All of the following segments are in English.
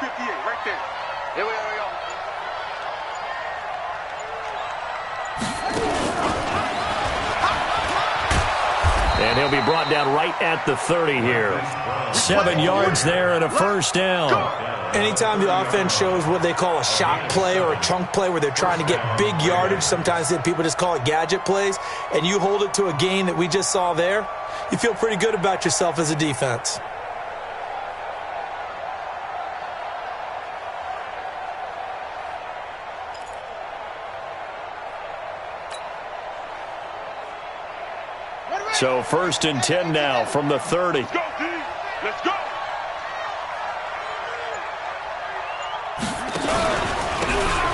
right there. Here we go. And he'll be brought down right at the 30 here. 7 yards there and a first down. Anytime the offense shows what they call a shot play or a chunk play where they're trying to get big yardage, sometimes people just call it gadget plays, and you hold it to a gain that we just saw there, you feel pretty good about yourself as a defense. So 1st and 10 now from the 30. Let's go, D. Let's go.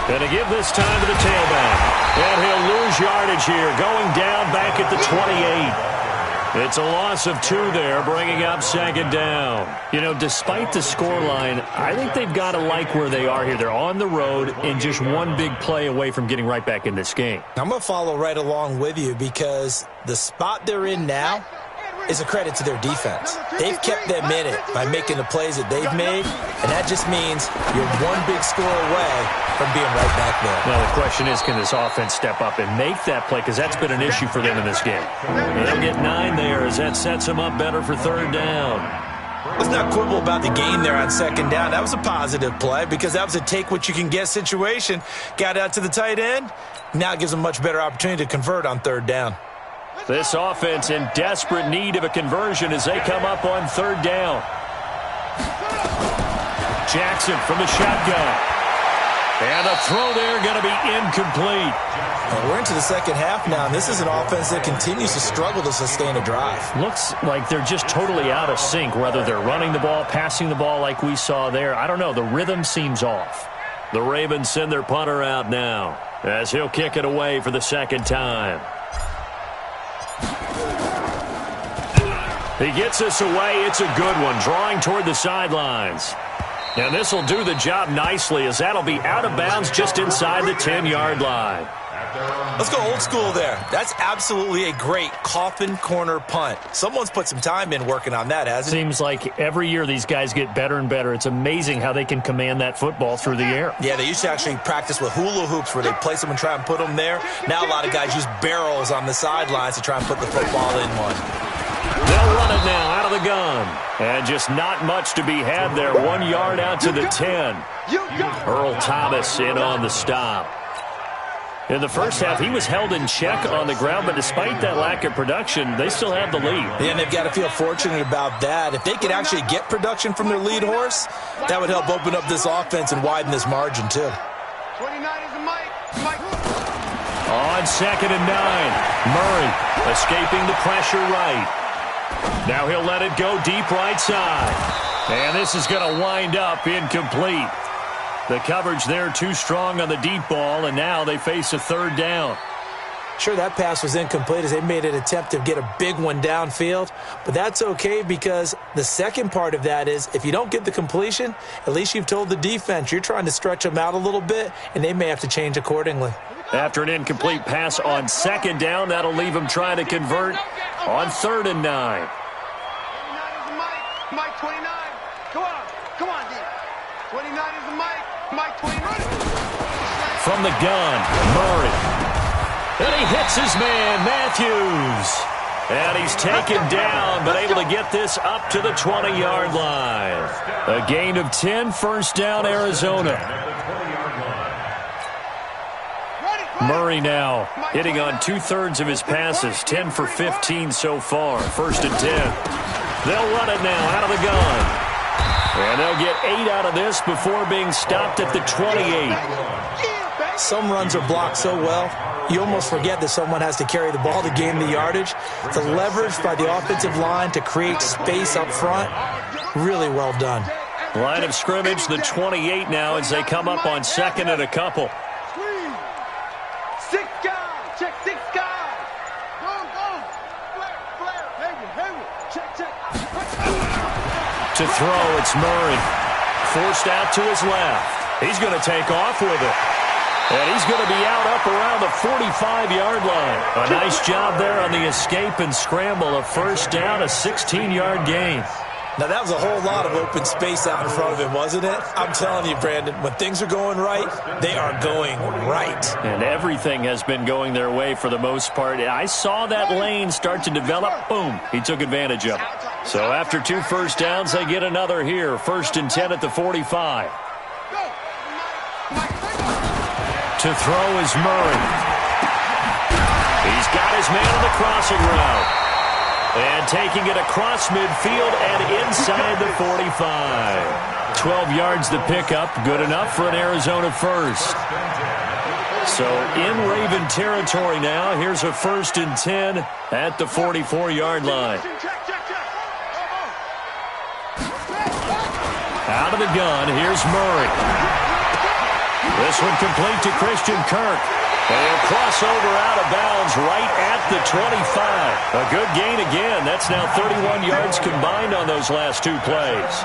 Going to give this time to the tailback. And he'll lose yardage here, going down back at the 28. It's a loss of 2 there, bringing up 2nd down. You know, despite the scoreline, I think they've got to like where they are here. They're on the road and just one big play away from getting right back in this game. I'm going to follow right along with you because the spot they're in now is a credit to their defense. They've kept them in it by making the plays that they've made, and that just means you're one big score away from being right back there. Now, the question is, can this offense step up and make that play? Because that's been an issue for them in this game. And they'll get 9 there as that sets them up better for 3rd down. Let's not quibble about the gain there on 2nd down. That was a positive play because that was a take-what-you-can-get situation. Got out to the tight end. Now it gives them a much better opportunity to convert on 3rd down. This offense in desperate need of a conversion as they come up on 3rd down. Jackson from the shotgun. And a throw there going to be incomplete. Well, we're into the 2nd half now, and this is an offense that continues to struggle to sustain a drive. Looks like they're just totally out of sync, whether they're running the ball, passing the ball like we saw there. I don't know. The rhythm seems off. The Ravens send their punter out now as he'll kick it away for the 2nd time. He gets us away. It's a good one, drawing toward the sidelines. And this will do the job nicely as that'll be out of bounds just inside the 10-yard line. Let's go old school there. That's absolutely a great coffin corner punt. Someone's put some time in working on that, hasn't it? Seems like every year these guys get better and better. It's amazing how they can command that football through the air. Yeah, they used to actually practice with hula hoops where they place them and try and put them there. Now a lot of guys use barrels on the sidelines to try and put the football in one. They'll run it now out of the gun. And just not much to be had there. 1 yard out to the 10. Earl Thomas in on the stop. In the first half, he was held in check on the ground, but despite that lack of production, they still have the lead. Yeah, and they've got to feel fortunate about that. If they could actually get production from their lead horse, that would help open up this offense and widen this margin, too. 29 is the Mike. On 2nd and 9, Murray escaping the pressure right. Now he'll let it go deep right side. And this is going to wind up incomplete. The coverage there too strong on the deep ball, and now they face a 3rd down. Sure, that pass was incomplete as they made an attempt to get a big one downfield, but that's okay because the second part of that is if you don't get the completion, at least you've told the defense you're trying to stretch them out a little bit, and they may have to change accordingly. After an incomplete pass on 2nd down, that'll leave them trying to convert on 3rd and 9. 29 is the Mike 29. Come on, D. 29 is the Mike 29. From the gun, Murray. And he hits his man, Matthews. And he's taken down, but able to get this up to the 20-yard line. A gain of 10, 1st down, Arizona. Murray now hitting on 2/3 of his passes, 10 for 15 so far. 1st and 10. They'll run it now out of the gun. And they'll get 8 out of this before being stopped at the 28. Some runs are blocked so well, you almost forget that someone has to carry the ball to gain the yardage. The leverage by the offensive line to create space up front, really well done. Line of scrimmage, the 28 now as they come up on 2nd and a couple. 6 guys. Check 6 guys. Go. Flare. Hayward. Check. To throw, it's Murray. Forced out to his left. He's going to take off with it. And he's going to be out up around the 45-yard line. A nice job there on the escape and scramble. A 1st down, a 16-yard gain. Now, that was a whole lot of open space out in front of him, wasn't it? I'm telling you, Brandon, when things are going right, they are going right. And everything has been going their way for the most part. I saw that lane start to develop. Boom. He took advantage of it. So after 2 first downs, they get another here. 1st and 10 at the 45. To throw is Murray. He's got his man on the crossing route. And taking it across midfield and inside the 45. 12 yards to pick up. Good enough for an Arizona first. So in Raven territory now. Here's a 1st and 10 at the 44-yard line. Out of the gun, here's Murray. This one complete to Christian Kirk. And crossover out of bounds right at the 25. A good gain again. That's now 31 yards combined on those last 2 plays.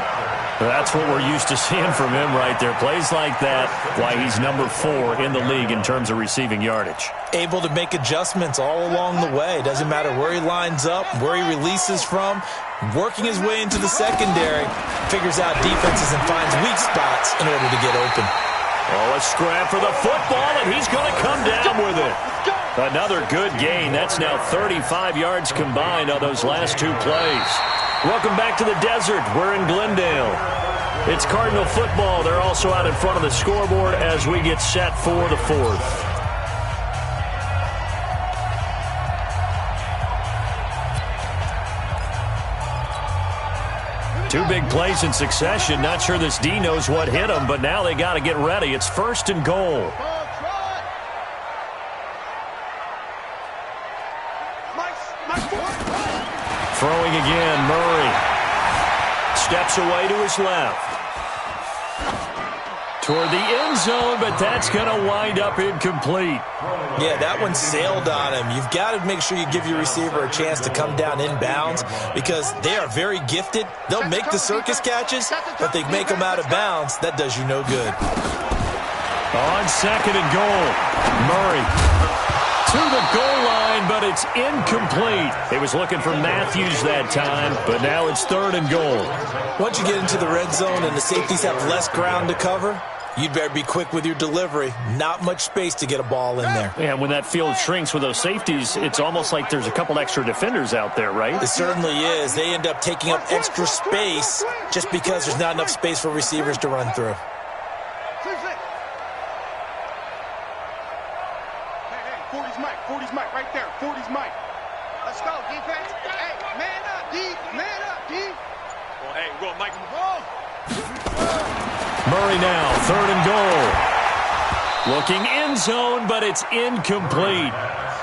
That's what we're used to seeing from him right there. Plays like that, why he's number 4 in the league in terms of receiving yardage. Able to make adjustments all along the way. Doesn't matter where he lines up, where he releases from. Working his way into the secondary. Figures out defenses and finds weak spots in order to get open. Oh, a scrap for the football, and he's going to come down with it. Another good gain. That's now 35 yards combined on those last 2 plays. Welcome back to the desert. We're in Glendale. It's Cardinal football. They're also out in front of the scoreboard as we get set for the 4th. Two big plays in succession. Not sure this D knows what hit him, but now they got to get ready. It's 1st and goal. Throwing again, Murray. Steps away to his left. Toward the end zone, but that's going to wind up incomplete. Yeah, that one sailed on him. You've got to make sure you give your receiver a chance to come down inbounds because they are very gifted. They'll make the circus catches, but they make them out of bounds. That does you no good. On 2nd and goal, Murray to the goal line, but it's incomplete. He was looking for Matthews that time, but now it's 3rd and goal. Once you get into the red zone and the safeties have less ground to cover, you'd better be quick with your delivery. Not much space to get a ball in there. Yeah, when that field shrinks with those safeties, it's almost like there's a couple extra defenders out there, right? It certainly is. They end up taking up extra space just because there's not enough space for receivers to run through. Hey, 40's Mike. 40's Mike right there. 40's Mike. Let's go, defense. Hey, man up, D. Man up, D. Well, hey, go, Mike. Murray now, 3rd and goal. Looking end zone, but it's incomplete.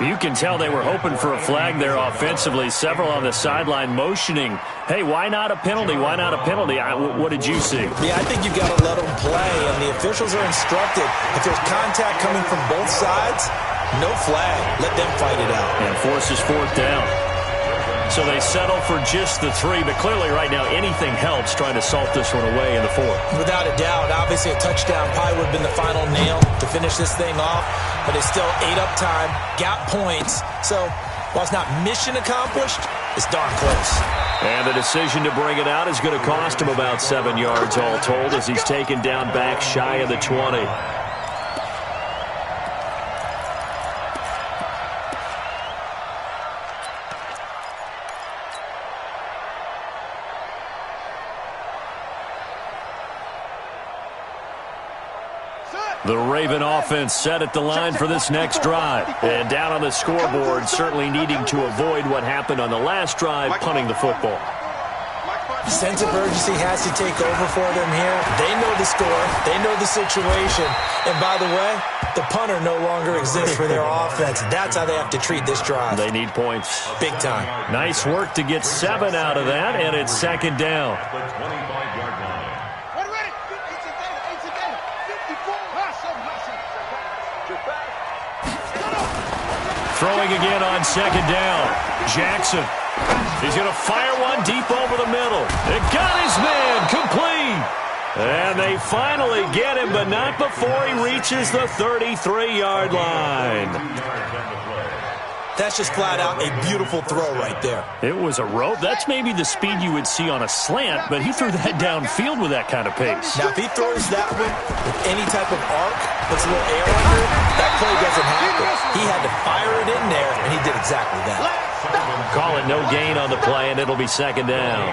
You can tell they were hoping for a flag there offensively. Several on the sideline motioning. Hey, why not a penalty? Why not a penalty? What did you see? Yeah, I think you've got to let them play, and the officials are instructed. If there's contact coming from both sides, no flag. Let them fight it out. And forces 4th down. So they settle for just the 3, but clearly right now anything helps trying to salt this one away in the 4th. Without a doubt, obviously a touchdown probably would have been the final nail to finish this thing off, but they still ate up time, got points. So while it's not mission accomplished, it's darn close. And the decision to bring it out is going to cost him about 7 yards all told as he's taken down back shy of the 20. The Raven offense set at the line for this next drive. And down on the scoreboard, certainly needing to avoid what happened on the last drive, punting the football. Sense of urgency has to take over for them here. They know the score. They know the situation. And by the way, the punter no longer exists for their offense. That's how they have to treat this drive. They need points. Big time. Nice work to get 7 out of that, and it's 2nd down. Throwing again on 2nd down. Jackson. He's going to fire one deep over the middle. It got his man complete. And they finally get him, but not before he reaches the 33-yard line. That's just flat out a beautiful throw right there. It was a rope. That's maybe the speed you would see on a slant, but he threw that downfield with that kind of pace. Now, if he throws that one with any type of arc, puts a little air under it, that play doesn't happen. He had to fire it in there, and he did exactly that. Call it no gain on the play, and it'll be second down.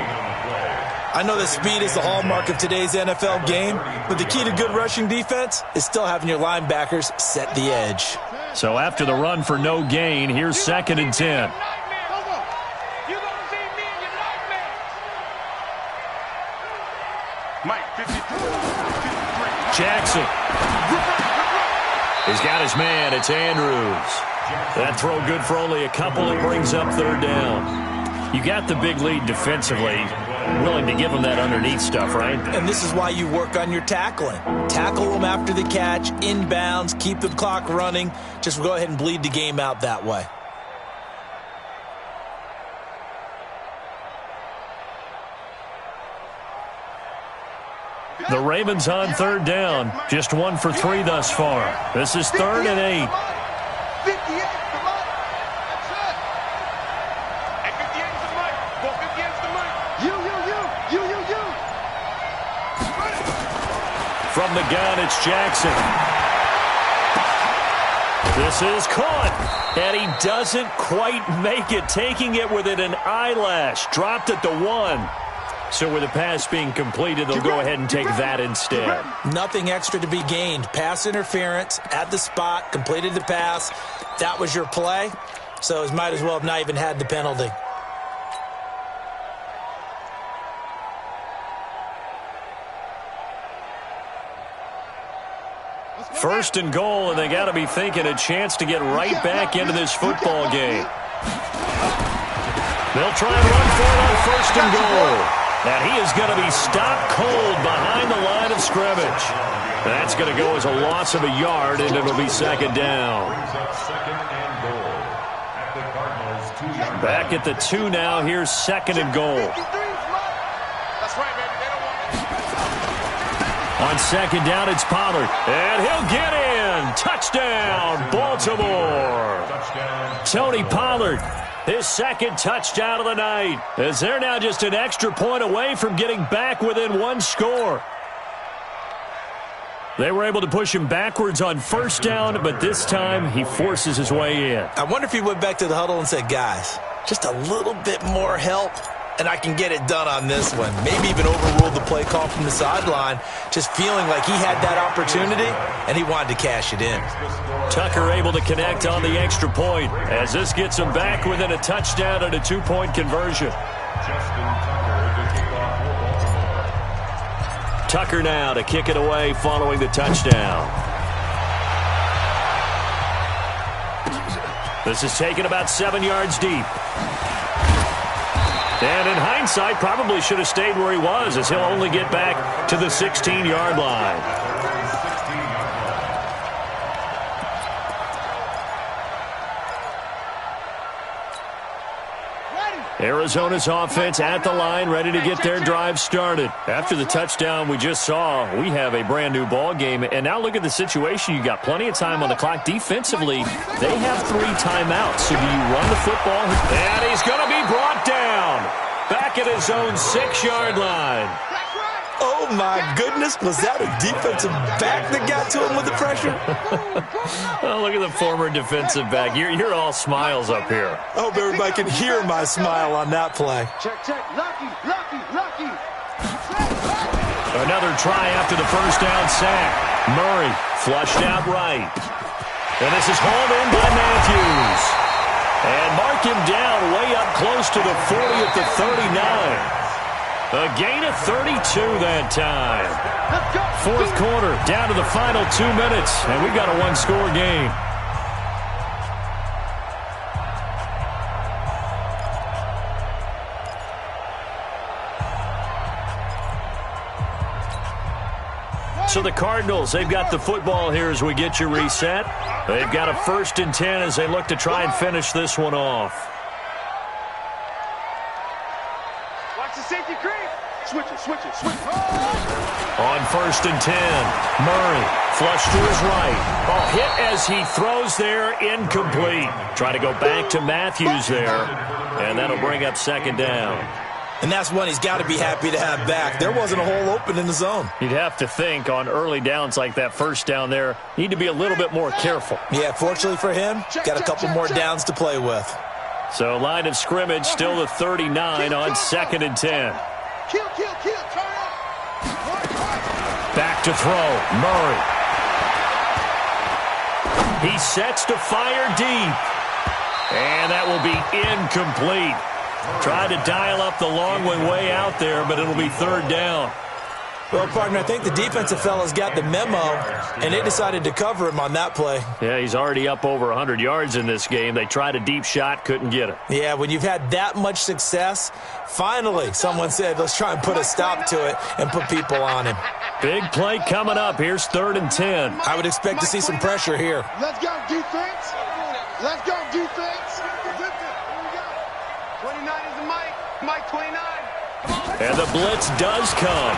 I know that speed is the hallmark of today's NFL game, but the key to good rushing defense is still having your linebackers set the edge. So after the run for no gain, here's 2nd and 10. Jackson. He's got his man. It's Andrews. That throw good for only a couple. It brings up 3rd down. You got the big lead defensively. Willing to give them that underneath stuff, right? And this is why you work on your tackling. Tackle them after the catch, inbounds, keep the clock running. Just go ahead and bleed the game out that way. The Ravens on 3rd down. Just 1 for 3 thus far. This is 3rd and 8. From the gun, it's Jackson. This is caught, and he doesn't quite make it, taking it within an eyelash. Dropped at the 1. So with the pass being completed, they'll go ahead and take that instead. Nothing extra to be gained. Pass interference at the spot, completed the pass. That was your play, so it might as well have not even had the penalty. First and goal, and they got to be thinking a chance to get right back into this football game. They'll try and run for it on 1st and goal. And he is going to be stopped cold behind the line of scrimmage. That's going to go as a loss of a yard, and it'll be 2nd down. Back at the 2 now. Here's 2nd and goal. On 2nd down, it's Pollard. And he'll get in. Touchdown, Baltimore. Tony Pollard, his 2nd touchdown of the night, as they're now just an extra point away from getting back within 1 score. They were able to push him backwards on 1st down, but this time he forces his way in. I wonder if he went back to the huddle and said, guys, just a little bit more help, and I can get it done on this one. Maybe even overruled the play call from the sideline, just feeling like he had that opportunity, and he wanted to cash it in. Tucker able to connect on the extra point, as this gets him back within a touchdown and a 2-point conversion. Tucker now to kick it away following the touchdown. This is taken about 7 yards deep. And in hindsight, probably should have stayed where he was, as he'll only get back to the 16-yard line. Arizona's offense at the line, ready to get their drive started. After the touchdown we just saw, we have a brand-new ball game. And now look at the situation. You got plenty of time on the clock. Defensively, they have 3 timeouts. So do you run the football? And he's going to be brought down. Back at his own 6-yard line. Oh, my goodness. Was that a defensive back that got to him with the pressure? Oh, look at the former defensive back. You're all smiles up here. I hope everybody can hear my smile on that play. Check, check. Lucky. Another try after the 1st down sack. Murray flushed out right. And this is hauled in by Matthews. And mark him down way up close to the 40 at the 39. A gain of 32 that time. 4th quarter, down to the final 2 minutes, and we've got a 1-score game. So the Cardinals, they've got the football here as we get you reset. They've got a 1st and 10 as they look to try and finish this one off. Watch the safety creep. Switch it, switch it, switch it. On 1st and 10, Murray flush to his right. Oh, hit as he throws there, incomplete. Try to go back to Matthews there, and that'll bring up 2nd down. And that's one he's got to be happy to have back. There wasn't a hole open in the zone. You'd have to think on early downs like that 1st down there, need to be a little bit more careful. Yeah, fortunately for him, got a couple more downs to play with. So line of scrimmage still the 39 on 2nd and 10. Kill, turn up. Back to throw, Murray. He sets to fire deep. And that will be incomplete. Tried to dial up the long one way out there, but it'll be 3rd down. Well, partner, I think the defensive fellas got the memo, and they decided to cover him on that play. Yeah, he's already up over 100 yards in this game. They tried a deep shot, couldn't get it. Yeah, when you've had that much success, finally someone said, let's try and put a stop to it and put people on him. Big play coming up. Here's 3rd and 10. I would expect to see some pressure here. Let's go, defense. Let's go, defense. 29 is the Mike 29. And the blitz does come.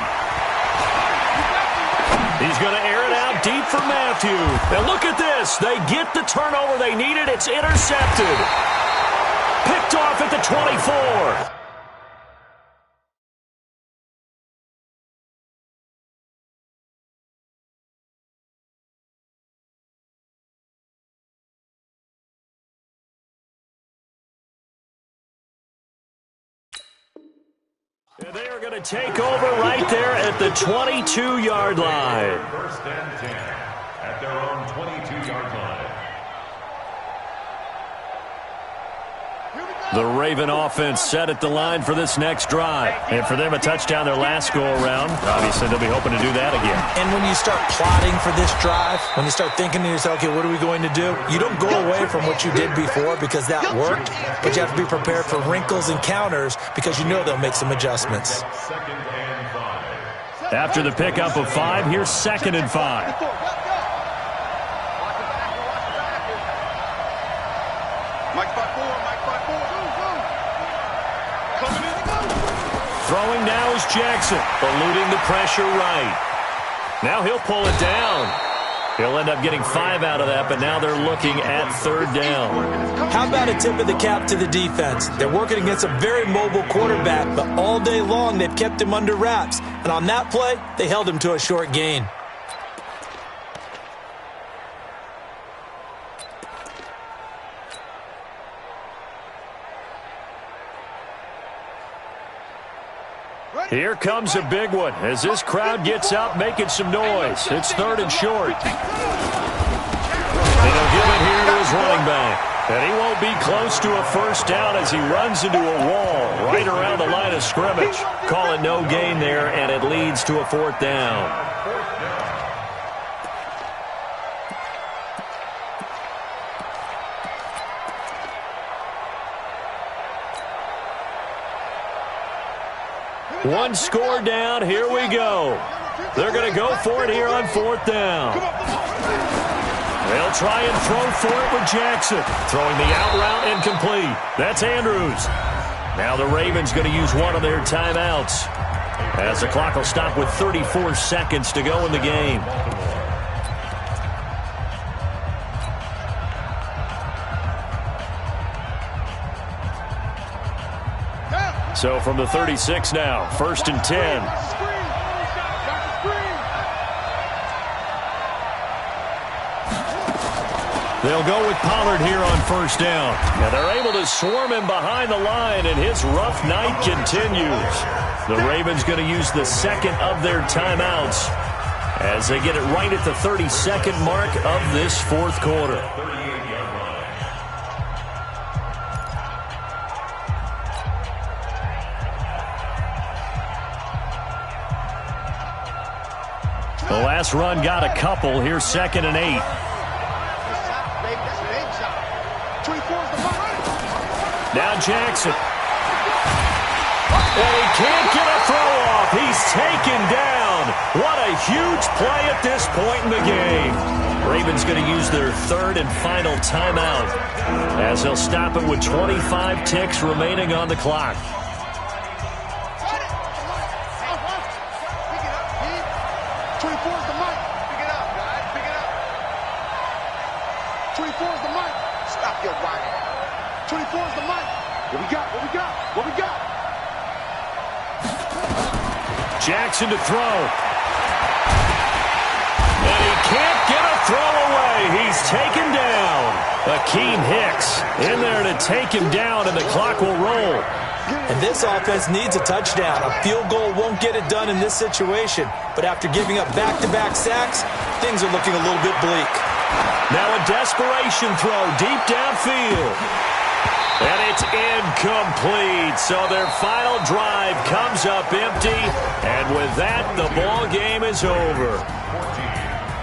He's going to air it out deep for Matthew. And look at this. They get the turnover they needed. It's intercepted. Picked off at the 24. And they are going to take over right there at the 22-yard line. 1st and 10 at their own 22-yard line. The Raven offense set at the line for this next drive. And for them, a touchdown their last go-around. Obviously, they'll be hoping to do that again. And when you start plotting for this drive, when you start thinking to yourself, okay, what are we going to do? You don't go away from what you did before because that worked, but you have to be prepared for wrinkles and counters because you know they'll make some adjustments. After the pickup of 5, here's 2nd and 5. Mike 5-4. Throwing now is Jackson, eluding the pressure right. Now he'll pull it down. He'll end up getting 5 out of that, but now they're looking at 3rd down. How about a tip of the cap to the defense? They're working against a very mobile quarterback, but all day long they've kept him under wraps. And on that play, they held him to a short gain. Here comes a big one as this crowd gets up making some noise. It's 3rd and short. And he'll give it here to his running back. And he won't be close to a 1st down as he runs into a wall right around the line of scrimmage. Call it no gain there, and it leads to a 4th down. One score down. Here we go. They're going to go for it here on 4th down. They'll try and throw for it with Jackson. Throwing the out route incomplete. That's Andrews. Now the Ravens going to use one of their timeouts as the clock will stop with 34 seconds to go in the game. So from the 36 now, 1st and 10. They'll go with Pollard here on 1st down. And they're able to swarm him behind the line, and his rough night continues. The Ravens going to use the 2nd of their timeouts as they get it right at the 32nd mark of this 4th quarter. The last run got a couple. Here's 2nd and 8. Now Jackson. And he can't get a throw off. He's taken down. What a huge play at this point in the game. Ravens going to use their 3rd and final timeout as they'll stop it with 25 ticks remaining on the clock. 24 is the mic. What we got? What we got? What we got? Jackson to throw. And he can't get a throw away. He's taken down. Akeem Hicks in there to take him down, and the clock will roll. And this offense needs a touchdown. A field goal won't get it done in this situation. But after giving up back-to-back sacks, things are looking a little bit bleak. Now a desperation throw deep downfield. And it's incomplete. So their final drive comes up empty. And with that, the ball game is over.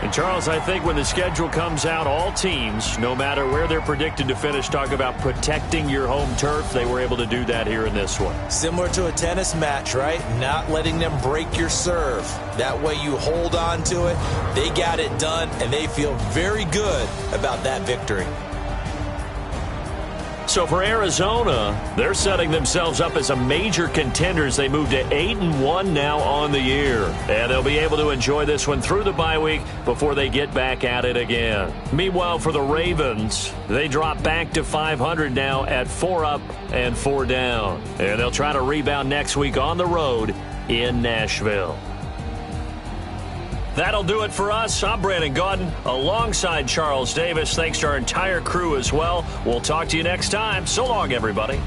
And, Charles, I think when the schedule comes out, all teams, no matter where they're predicted to finish, talk about protecting your home turf. They were able to do that here in this one. Similar to a tennis match, right? Not letting them break your serve. That way you hold on to it. They got it done, and they feel very good about that victory. So for Arizona, they're setting themselves up as a major contender as they move to 8-1 now on the year. And they'll be able to enjoy this one through the bye week before they get back at it again. Meanwhile, for the Ravens, they drop back to 500 now at 4 up and 4 down. And they'll try to rebound next week on the road in Nashville. That'll do it for us. I'm Brandon Gaudin alongside Charles Davis. Thanks to our entire crew as well. We'll talk to you next time. So long, everybody.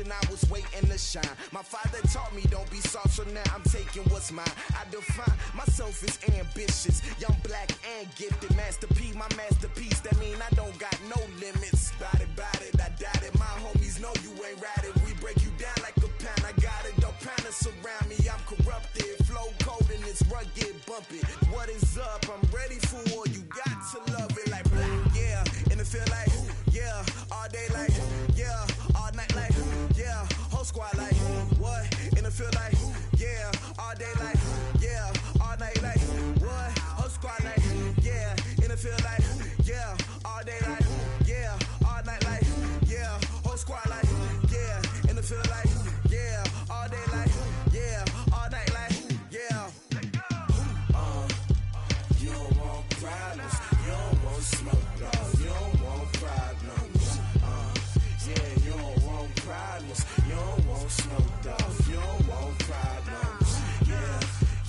I was waiting to shine. My father taught me don't be soft, so now I'm taking what's mine. I define myself as ambitious, young, black, and gifted. Master P, my masterpiece. That mean I don't got no limits. Bout it, I doubt it. My homies know you ain't ratted. We break you down like a pound. I got it, don't panic surround me. I'm corrupted, flow cold and it's rugged, bump it. What is up? I'm ready for war. You got to love it like black, yeah. And it feel like, yeah, all day like, yeah, all night like, yeah, whole squad like, what? And it feel like, yeah, all day like, yeah, all night like, what? Whole squad like, yeah, and it feel like, yeah, all day like, yeah, all night like, yeah, whole squad like, yeah, and it feel like, yeah, all day like, yeah, all night like, yeah. You don't want problems, you don't want smoke, dog, you don't want problems. Yeah, you don't want problems, you don't want smoke, dog, you don't want problems. Yeah,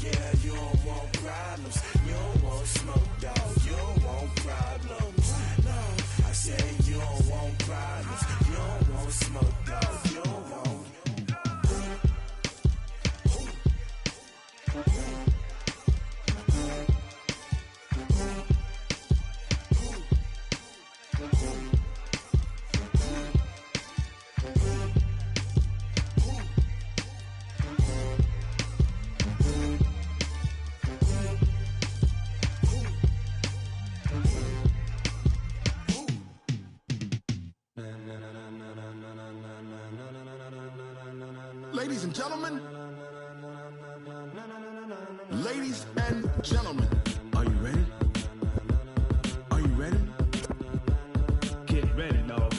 Yeah, you don't want problems. You don't want smoke, dog. You don't want problems. No, I said you don't want problems. You don't want smoke, dog. You don't want. Ladies and gentlemen, ladies and gentlemen, are you ready? Are you ready? Get ready, dog.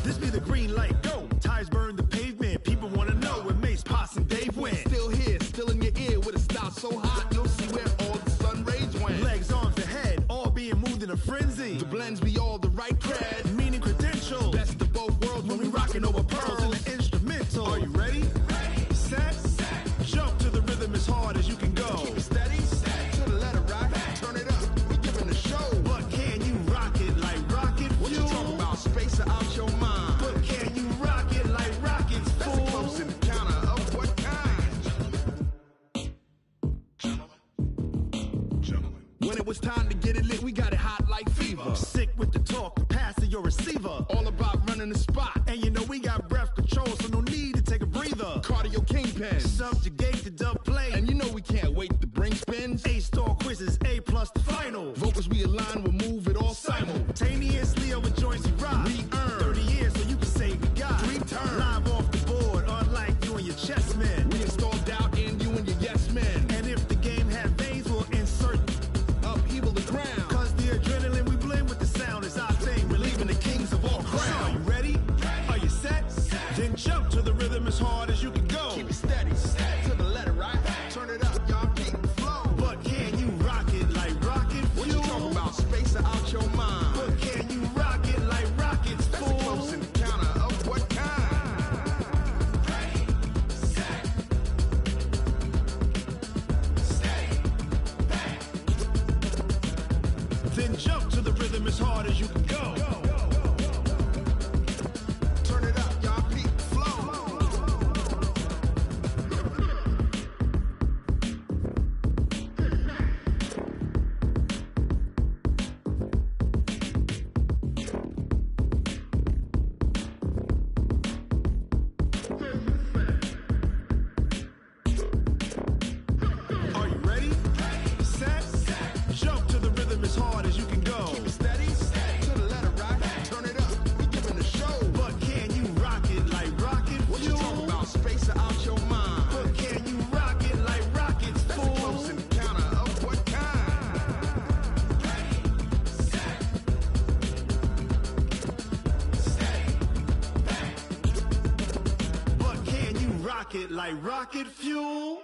This be the green light, go. Tires burn the pavement. People want to know where Mace, Potts, and Dave went. Still here, still in your ear with a style so hot, you'll see where all the sun rays went. Legs, arms, and head, all being moved in a frenzy. The blends be all the right cred, meaning credentials. Best of both worlds when we rockin' over pearls in the instrumental. Are you ready? Set, jump to the rhythm as hard as you can go. Keep it steady, to the letter right, turn it up, we giving the show. But can you rock it like rocket fuel? What you talking about, space or out your mind? But can you rock it like rockets, fool? That's a close encounter of what kind? Gentlemen. When it was time to get it lit, we got it hot like fever. Sick with the talk, the pass to your receiver. All about running the spot. And you know we got breath control, so no need to take a breather. Cardio kingpin, subjugate the dub play. And you know we can't wait to bring spins. A-star quizzes, A+ the final. Vocals we align, we'll move it all simultaneously over joints we rock. We earn 30 years so you can say we got 3 turns. Live off the board, unlike you and your chess men. We install doubt in you and your yes men. And if the game had veins, we'll insert upheaval the ground. Cause the adrenaline we blend with the sound is our thing. Relieving the kings of all crowns. So are you ready? Are you set? Then jump to the rhythm as hard as you can go. Keep it steady, to the letter right. Turn it up, y'all keep the flow. But can you rock it like rocket fuel? What you talking about, space or out your mind? But can you rock it like rockets, fool? That's a close encounter of what kind? Then jump to the rhythm as hard as you can go. Turn it up, y'all keep the flow. Are you ready? Set, jump to the rhythm as hard as you can go. Keep it steady, to the letter right. Turn it up, we giving the show. But can you rock it like rocket fuel? What you talking about, space or out your mind? But can you rock it like rockets, fool? That's a close encounter of what kind? But can you rock it like rocket fuel?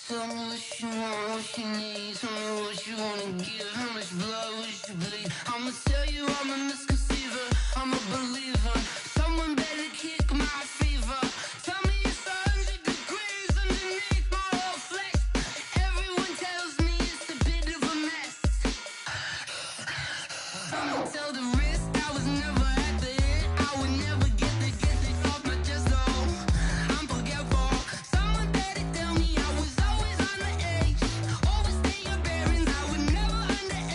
Tell me what you want, what you need. Tell me what you wanna give. How much blood would you bleed? I'ma tell you I'm a misconceiver. I'm a believer. Someone better kick my fever. Tell me it's 100 degrees underneath my whole flesh. Everyone tells me it's a bit of a mess. I'ma tell the risk I was never at the hit. I would never get it off my chest. Oh, I'm forgetful. Someone better tell me I was always on the edge. Always stay your bearings. I would never underestimate.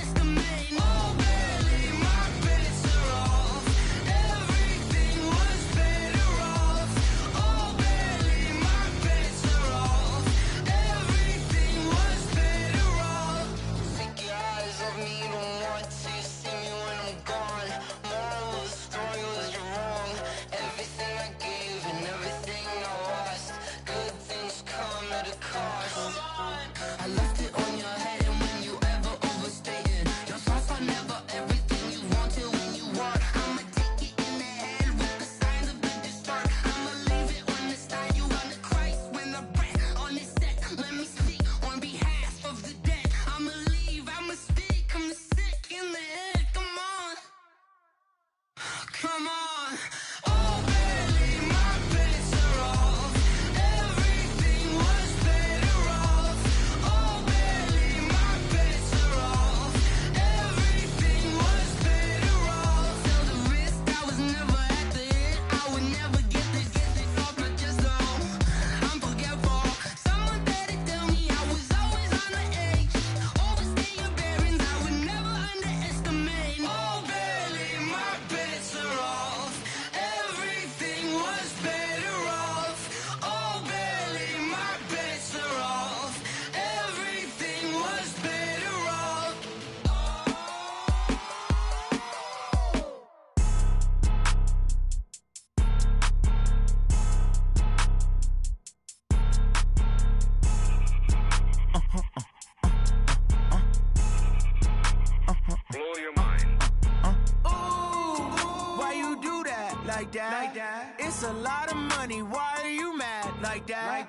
like that. It's a lot of money, why are you mad like that?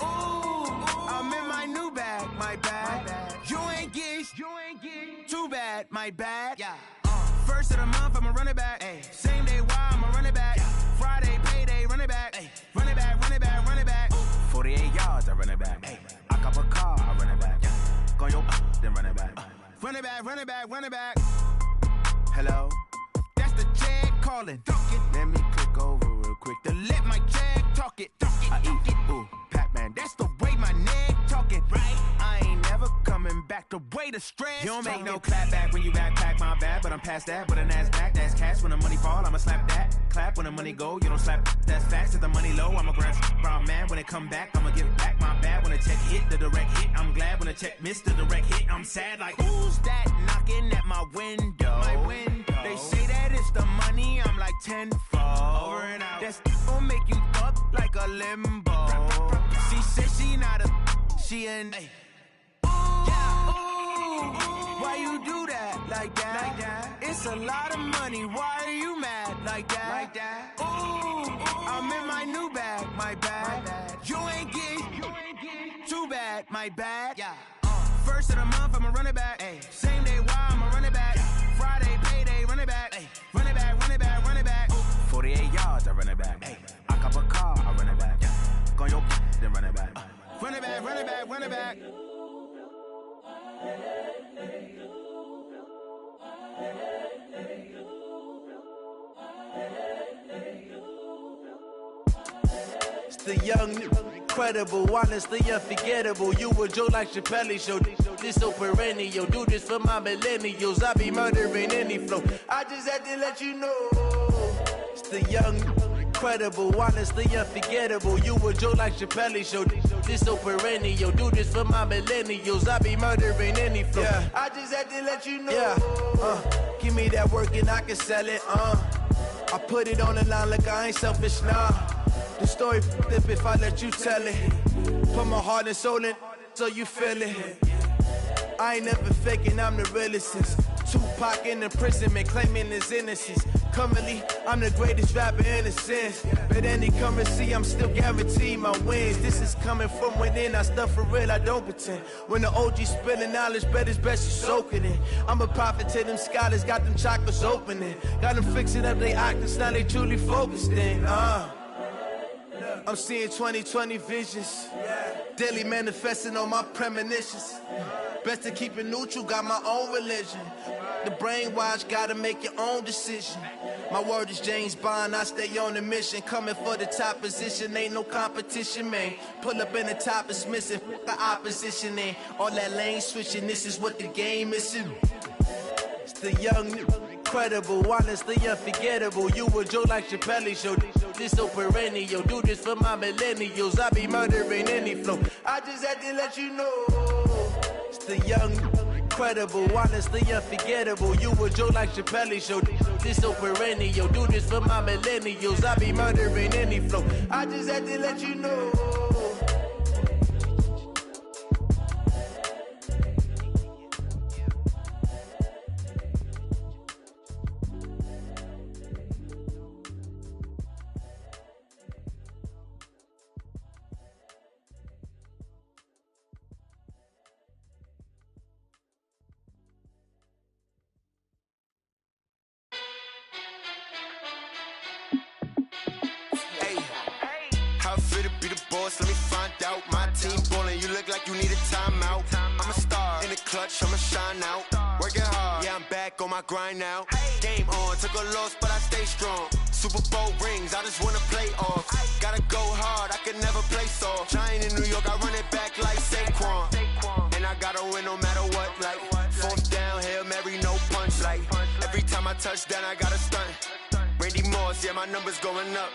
Ooh, I'm in my new bag, my bad. You ain't get, too bad, my bad. First of the month, I'ma run it back. Same day, why I'ma run it back. Friday, payday, run it back. Run it back, run it back, run it back. 48 yards, I run it back. I cop a car, I run it back. Go your then run it back. Run it back, run it back, run it back. Hello, that's the jag calling. Let me click over real quick to let my jag talk it. I eat it, ooh, Pac-Man. That's the way my neck talking, right? I ain't never coming back the way the stress. You don't make no clap back when you backpack my bad, but I'm past that. With a NASDAQ, that's cash. When the money fall, I'ma slap that. Clap when the money go, you don't slap. That's facts. If the money low, I'ma grab brown man. When it come back, I'ma give back my bad. When the check hit, the direct hit. I'm glad when the check missed the direct hit. I'm sad like who's that knocking at my window? They say that it's the money. I'm like tenfold. Over and out. That's gon' make you up like a limbo. She said she not a, she an. Why you do that like that? It's a lot of money. Why are you mad like that? Ooh, I'm in my new bag, my bad. You ain't get, too bad, my bad. First of the month, I'ma run it back. Same day, why I'ma run it back. Friday, payday, run it back. Run it back, run it back, run it back. 48 yards, I run it back. I cop a car, I run it back. Go your then run it back. Run it back, run it back, run it back. It's the young, incredible, honestly unforgettable. You a Joe like Chappelle show. This so perennial. Do this for my millennials. I be murdering any flow. I just had to let you know. It's the young, incredible, honestly unforgettable. You a Joe like Chappelle show. This so perennial. Do this for my millennials. I be murdering any flow. I just had to let you know. Give me that work and I can sell it. I put it on the line like I ain't selfish, nah. The story flip if I let you tell it. Put my heart and soul in so you feel it. I ain't never faking, I'm the realest since Tupac in imprisonment, claiming his innocence. Currently, I'm the greatest rapper in a sense. But any currency, I'm still guaranteed my wins. This is coming from within, I stuff for real, I don't pretend. When the OG spilling knowledge, bet it's best you soak it in. I'm a prophet to them scholars, got them chakras opening. Got them fixing up they octaves, now they truly focused in. I'm seeing 2020 visions. Daily manifesting on my premonitions. Best to keep it neutral, got my own religion. The brainwash, gotta make your own decision. My word is James Bond, I stay on the mission. Coming for the top position, ain't no competition, man. Pull up in the top, it's missing, the opposition in. All that lane switching, this is what the game is in. It's the young, incredible, honestly unforgettable. You a Joe like Chappelle show. This so perennial. Do this for my millennials. I be murdering any flow. I just had to let you know. It's the young, incredible, honestly unforgettable. You a Joe like Chappelle show. This so perennial. Do this for my millennials. I be murdering any flow. I just had to let you know. Let me find out. My team ballin', you look like you need a timeout. I'm a star in the clutch, I'ma shine out. Working hard, yeah, I'm back on my grind now. Game on, took a loss, but I stay strong. Super Bowl rings, I just wanna play off. Gotta go hard, I can never play soft. Giant in New York, I run it back like Saquon. And I gotta win no matter what, like fourth down, Hail Mary, no punch. Like every time I touch down, I gotta stunt. Randy Moss, yeah, my numbers going up.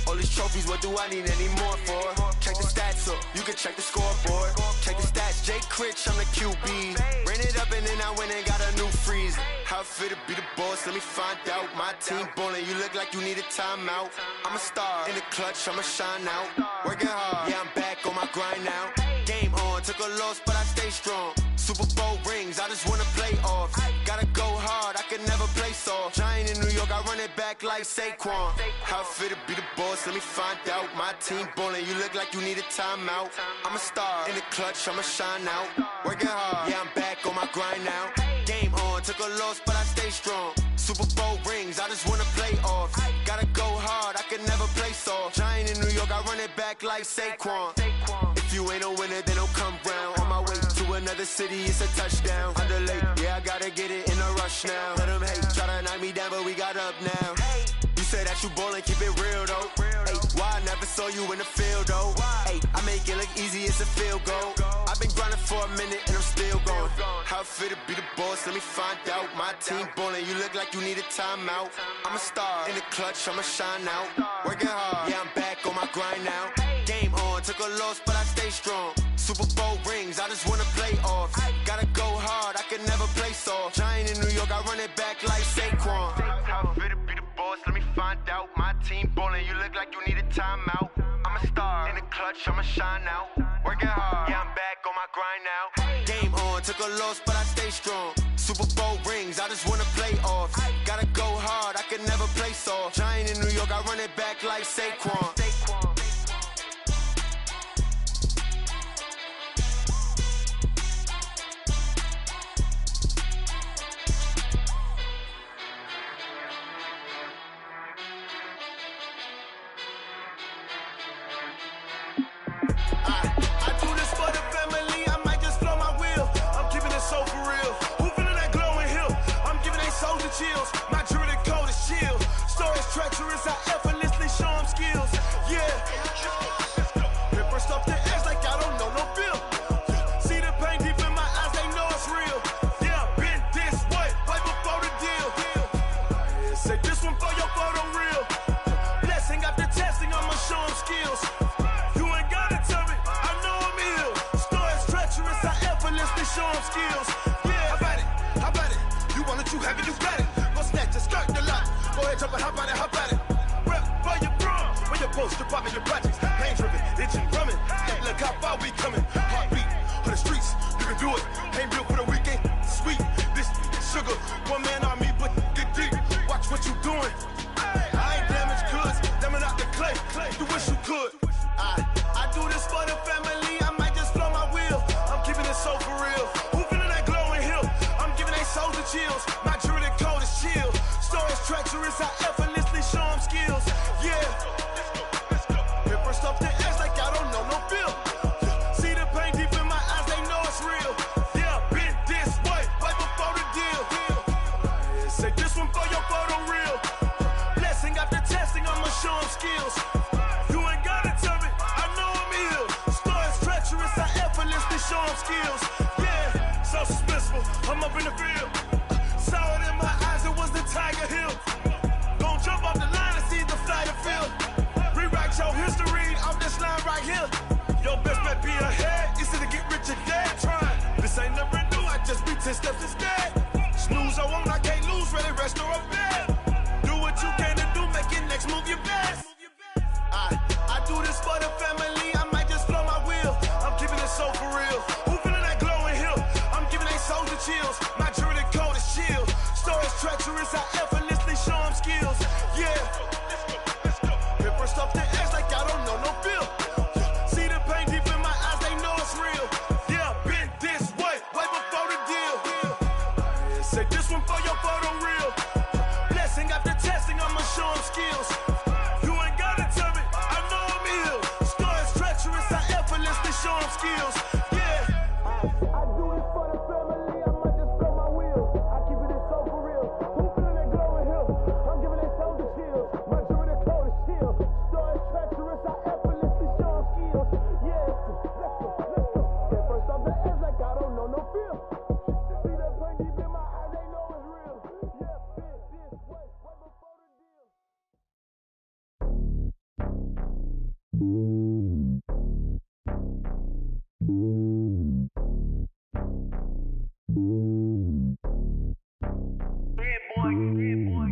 All these trophies, what do I need any more for? Check the stats up, you can check the scoreboard. Check the stats, Jay Critch, I'm the QB. Ran it up and then I went and got a new freeze. How it feel to be the boss, let me find out. My team ballin', you look like you need a timeout. I'm a star in the clutch, I'ma shine out. Working hard, yeah, I'm back on my grind now. Game on, took a loss, but I stay strong. Super Bowl rings, I just wanna play off. Gotta go hard, I can can never play soft. Giant in New York, I run it back like Saquon. How it feel to be the boss, let me find out. My team ballin', you look like you need a timeout. I'm a star, in the clutch, I'ma shine out. Working hard, yeah, I'm back on my grind now. Game on, took a loss, but I stay strong. Super Bowl rings, I just wanna play off. Gotta go hard, I can never play soft. Giant in New York, I run it back like Saquon. If you ain't a winner, then don't come round. On my way to another city, it's a touchdown. Underlay, yeah, I gotta get it in a rush now. Let them hate, try to knock me down, but we got up now. You say that you ballin', keep it real though. Ay, why I never saw you in the field though? Ay, I make it look easy, it's a field goal. I've been grinding for a minute and I'm still going. How it feel to be the boss, let me find out. My team ballin', you look like you need a timeout. I'm a star, in the clutch, I'ma shine out. Working hard, yeah, I'm back on my grind now. Game on, took a loss, but I stay strong. Super Bowl rings, I just wanna play off. Gotta go hard, I can never play soft. Giant in New York, I run it back like Saquon. How it feel to be the boss, let me find out. My team ballin', you look like you need a timeout. I'm a star, in the clutch, I'ma shine out. Working hard, yeah, I'm back on my grind now. Game on, took a loss, but I stay strong. Super Bowl rings, I just wanna play off. Gotta go hard, I can never play soft. Giant in New York, I run it back like Saquon. Chills. My jewelry code is chill. Stories treacherous, I effortlessly show them skills. Yeah. Paper stuff the edge like I don't know no bill. See the pain deep in my eyes, they know it's real. Yeah, been this way before the deal. Say this one for your photo real. Blessing after testing, I'ma show them skills. You ain't gotta tell me, I know I'm ill. Stories treacherous, I effortlessly show them skills. Yeah, how about it? You want it, you have it, you got it. Go snatch it, skirt the lot. Go ahead, jump it, how about it? Rep for your prom. When you're post, department, your projects. Pain driven, itching, drumming. Hey, look how far we coming. Heartbeat on the streets, you can do it. Ain't built for the weekend. Sweet, this sugar. One man army, but get deep. Watch what you doing. I ain't damaged goods, damn out the clay. You wish you could. I do this for the family. I might just blow my wheel. I'm keeping it so for real. Who feeling that glowing hill? I'm giving they souls the chills. My jewelry code is chill. Stories treacherous, I effortlessly show them skills. Yeah. Paper stuff the edge like I don't know no bill. See the pain deep in my eyes, they know it's real. Yeah, been this way before the deal. Say this one for your photo real. Blessing after testing, I'ma show them skills. You ain't gotta tell me, I know I'm ill. Stories treacherous, I effortlessly show them skills. Yeah, so suspenseful, I'm up in the field. Saw it in my eyes, it was the Tiger Hill. Gon' jump off the line and see the flight of field. Rewrite your history off this line right here. Your best bet be ahead, easy to get rich or dead trying. This ain't never new, I just be 10 steps instead. Snooze I won't, I can't lose, ready, rest or a bed. Do what you can to do, make it next move your best. I do this for the family, I might just blow my wheel. I'm keeping it so for real. Who feeling that glowing hill? I'm giving they souls the chills. My jewelry code is chill. Stories treacherous, I effortlessly show them skills. Yeah. Paper stuff the edge like I don't know no bill. See the pain deep in my eyes, they know it's real. Yeah, been this way before the deal. Say this one for your photo real. Blessing after testing, I'ma show them skills. You ain't gotta tell me, I know I'm ill. Stories treacherous, I effortlessly show them skills. Yeah. I do this for the family, I might just blow my wheel. I keep it so for real. Who feeling that glowing hill? I'm giving they souls the chills. My jewelry code is chill. Stories treacherous, I effortlessly show them skills. Yeah, let's go. Paper stuff the edge like I don't know no feel. See that pain deep in my eyes, they know it's real. Yeah, been this way before the deal.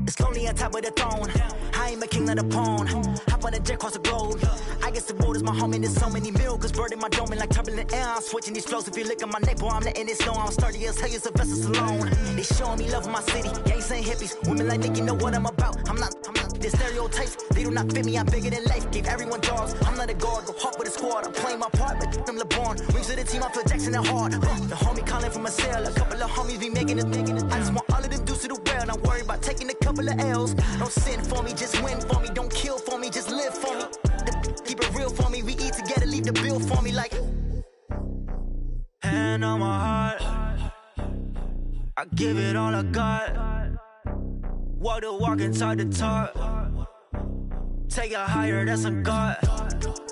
It's lonely on top of the throne. I ain't a king of the pawn. Hop on the jet across the globe. I guess the road is my home and there's so many miracles burning my dome and like turbulent air. I'm switching these flows. If you look at my neck, boy, I'm letting it snow. I'm sturdy as hell, you Sylvester Stallone. They showing me love in my city. Gang saying hippies, women like Nick, you know what I'm about. I'm not the stereotypes. They do not fit me. I'm bigger than life. Gave everyone jaws. I'm not a guard. Go hard with a squad. I'm playing my part, but I'm LeBron. Rings to the team. I feel Jackson and hard. The homie calling from a cell. A couple of homies be making it. I just want all of them dudes to the well. Not worry about taking a couple of L's. Don't sin for me, just win for me. Don't kill for me, just live for me. Keep it real for me. We eat together, leave the bill for me like. Hand on my heart, I give it all I got. Walk the walk inside the talk. Take it higher, that's a God.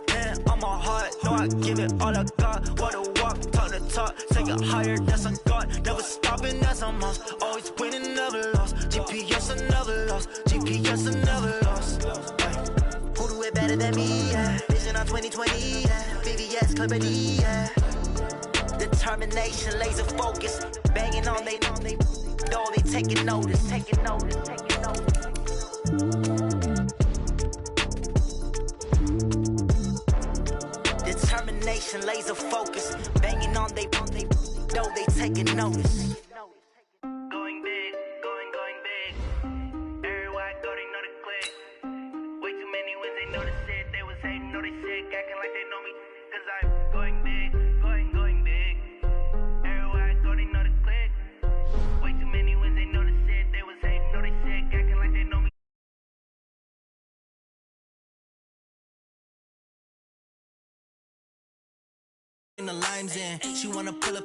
Hand on my heart, no, I give it all I got. Walk the walk, talk the talk. Take it higher, that's a God. Never stopping, that's a must. Always winning, never lost. GPS, I never lost. GPS, I never lost. Who do it better than me? Yeah. Vision on 2020. Yeah. VVS, Clippity. Yeah. Determination, laser focus, banging on they door, they taking notice. Determination, laser focus, banging on they door, they taking notice. Going big, going big. Everywhere I go, they know the click. Way too many wins, they know the shit. They was hating, know they sick, acting like they know me, 'cause I'm going big. The lines in, she wanna pull up.